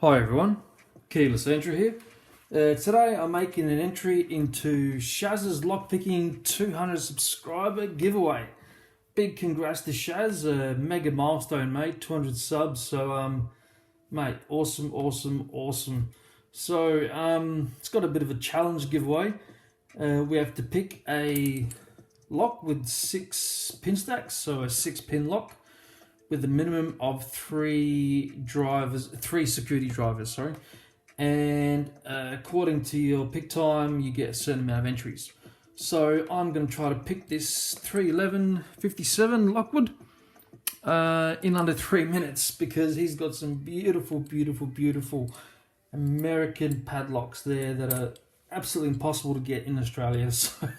Hi everyone, Keyless Andrew here. Today I'm making an entry into Chaz's lockpicking 200 subscriber giveaway. Big congrats to Chaz, mega milestone mate, 200 subs. So mate, awesome. So it's got a bit of a challenge giveaway. We have to pick a lock with 6 pin stacks, so a 6-pin lock, with a minimum of 3 security drivers, and according to your pick time, you get a certain amount of entries. So I'm going to try to pick this 31157 Lockwood in under 3 minutes, because he's got some beautiful American padlocks there that are absolutely impossible to get in Australia. So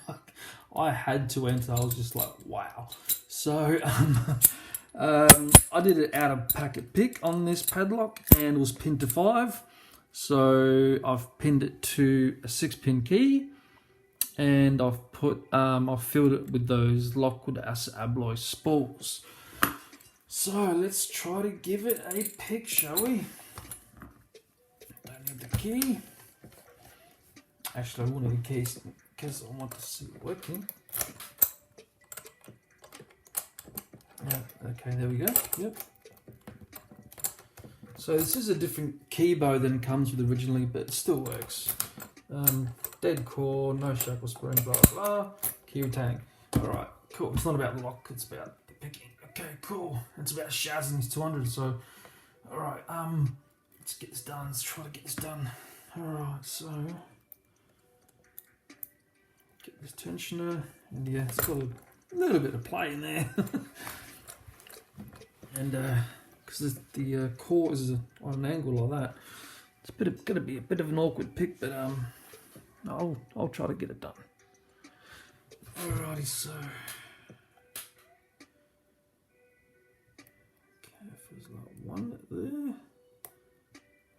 I had to enter. I was just like, wow. So I did it out of packet pick on this padlock, and it was pinned to 5. So I've pinned it to a 6-pin key, and I've filled it with those Lockwood acid alloy spools. So let's try to give it a pick, shall we? Don't need the key. Actually, I will need a key because I want to see it working. Yeah, okay, there we go. Yep. So this is a different key bow than comes with originally, but it still works. Dead core, no shackle spring, blah blah. Key retaining. Alright, cool. It's not about the lock, it's about the picking. Okay, cool. It's about Chaz and his 200, so alright, let's get this done. Let's try to get this done. Alright, so get this tensioner, and yeah, it's got a little bit of play in there. And because the core is on an angle like that, it's going to be a bit of an awkward pick, but I'll try to get it done. Alrighty, so okay, it feels like 1 there.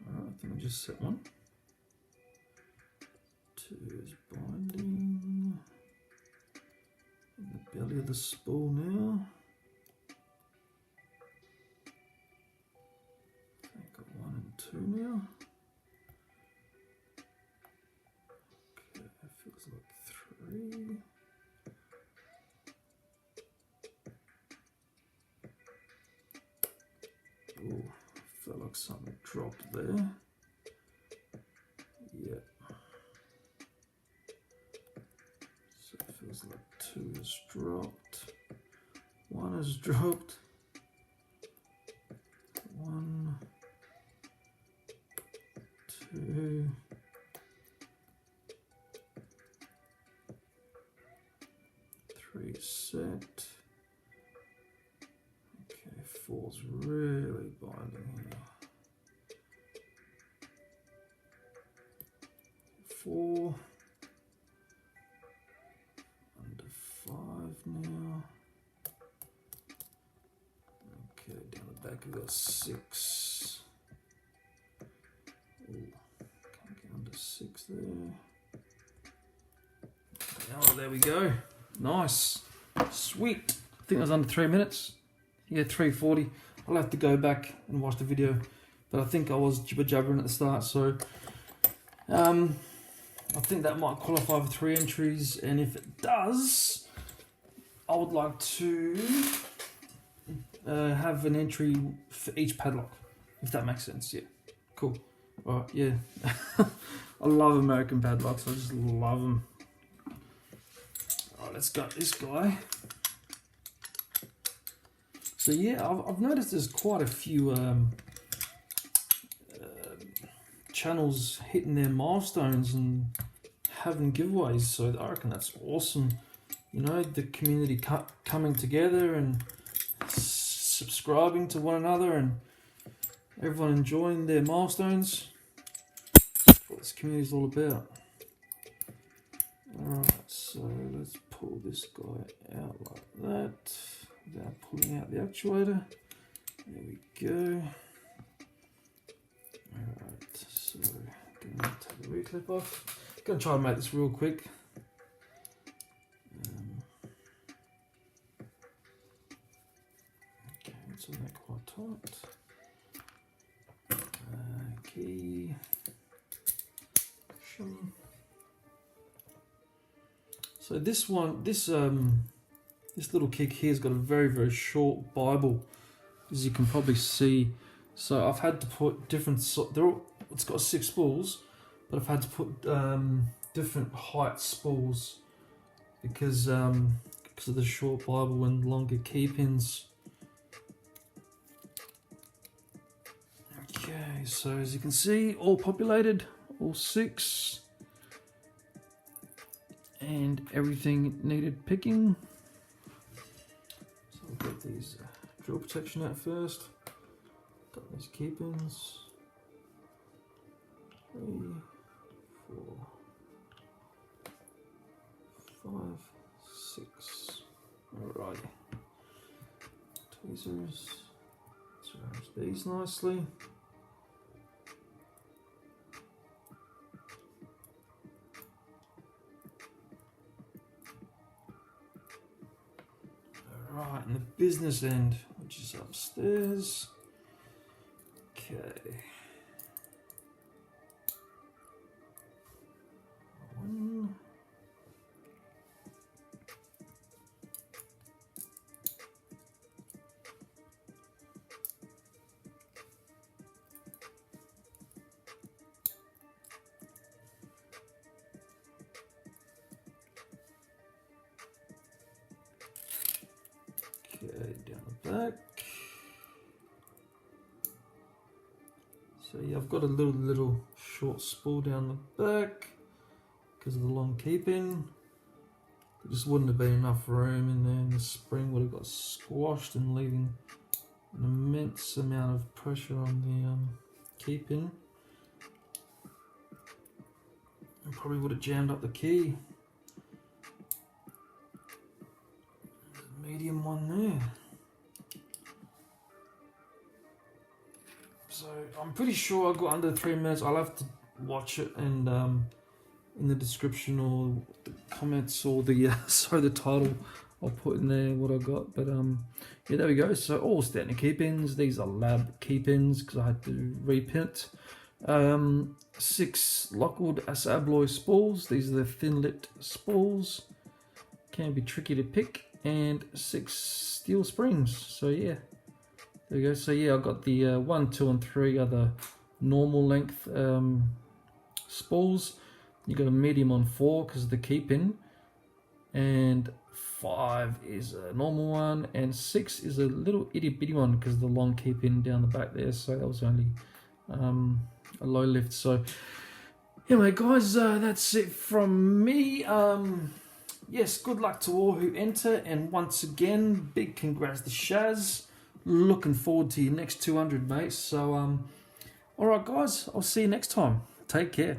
Alright, I think I just set 1. 2 is binding in the belly of the spool now. Got 1 and 2 now. Okay, that feels like 3. Oh, felt like something dropped there. Yep. So it feels like 2 has dropped. 1 has dropped. 1, 2, 3 set. Okay, 4's really binding here. 4 under 5 now. Okay, down the back we've got 6. Ooh, can't get under 6 there. Oh, there we go. Nice. Sweet. I think that was under 3 minutes. Yeah, 3:40. I'll have to go back and watch the video, but I think I was jibber-jabbering at the start, so I think that might qualify for 3 entries, and if it does, I would like to have an entry for each padlock, if that makes sense. Yeah, cool. Alright, yeah. I love American padlocks, I just love them. Alright, let's go this guy. So yeah, I've noticed there's quite a few channels hitting their milestones and having giveaways, so I reckon that's awesome. You know, the community coming together and subscribing to one another, and everyone enjoying their milestones. That's what this community is all about. Alright, so let's pull this guy out like that without pulling out the actuator. There we go. Alright, so I'm going to take the rear clip off. Going to try and make this real quick. Okay, it's on that quite tight. So this one, this little kick here's got a very short Bible, as you can probably see. So I've had to put different. It's got 6 spools, but I've had to put different height spools because of the short Bible and longer key pins. Okay, so as you can see, all populated, all 6, and everything needed picking. So we'll get these drill protection out first. Got these key pins. 3, 4, 5, 6. Alright. Tweezers. Let's arrange these nicely. Alright, and the business end, which is upstairs. Okay. 1. Okay, down the back. So yeah, I've got a little short spool down the back because of the long keeping. There just wouldn't have been enough room in there, and the spring would have got squashed and leaving an immense amount of pressure on the keeping. And probably would have jammed up the key. Medium one there. So I'm pretty sure I got under 3 minutes. I'll have to watch it, and in the description or the comments or the the title, I'll put in there what I got. But yeah, there we go. So all standard key pins. These are lab key pins because I had to repin it. 6 Lockwood Asabloy spools. These are the thin-lipped spools. Can be tricky to pick. And 6 steel springs. So yeah, there we go. So yeah, I've got the 1, 2, and 3 are the normal length spools. You got a medium on 4 because of the key pin, and 5 is a normal one, and 6 is a little itty bitty one because of the long key pin down the back there. So that was only a low lift. So anyway, guys, that's it from me. Yes, good luck to all who enter, and once again, big congrats to Chaz. Looking forward to your next 200, mate. So, alright guys, I'll see you next time. Take care.